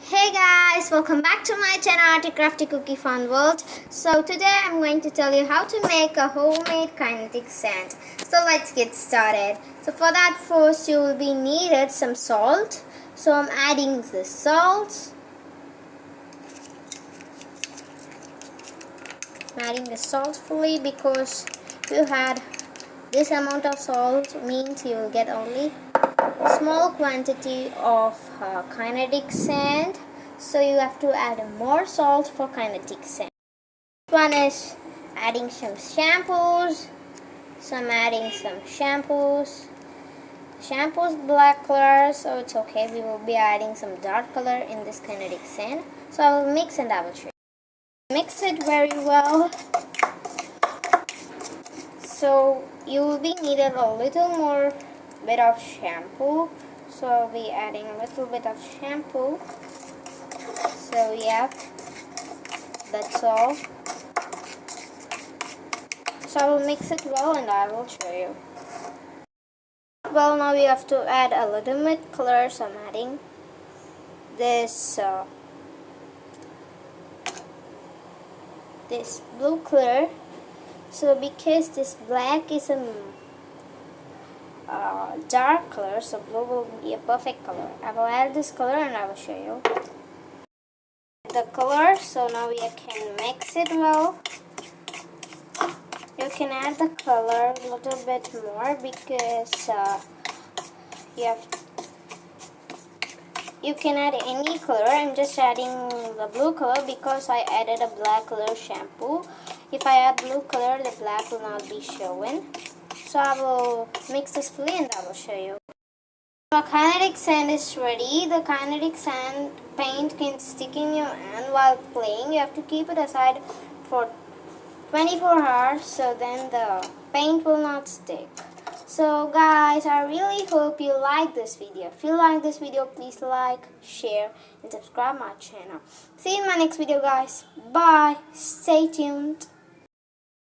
Hey guys, welcome back to my channel Arty Crafty Cookie Fun World. So today I'm going to tell you how to make a homemade kinetic sand. So let's get started. So for that, first you will be needed some salt. So I'm adding the salt. I'm adding the salt fully because if you had this amount of salt means you will get only small quantity of kinetic sand, so you have to add more salt for kinetic sand. One is adding some shampoos. So I'm adding some shampoos. Shampoo's black color, so it's okay. We will be adding some dark color in this kinetic sand. So I will mix and I will show you. Mix it very well. So you will be needed a little more bit of shampoo. So I'll be adding a little bit of shampoo. So yeah, that's all. So I will mix it well and I will show you. Well, now we have to add a little bit color. So I'm adding this this blue color. So because this black is a dark color, so blue will be a perfect color. I will add this color and I will show you the color. So now we can mix it well. You can add the color a little bit more because you can add any color. I'm just adding the blue color because I added a black color shampoo. If I add blue color, the black will not be showing. So I will mix this fully and I will show you. The kinetic sand is ready. The kinetic sand paint can stick in your hand while playing. You have to keep it aside for 24 hours so then the paint will not stick. So guys, I really hope you like this video. If you like this video, please like, share and subscribe my channel. See you in my next video guys. Bye. Stay tuned.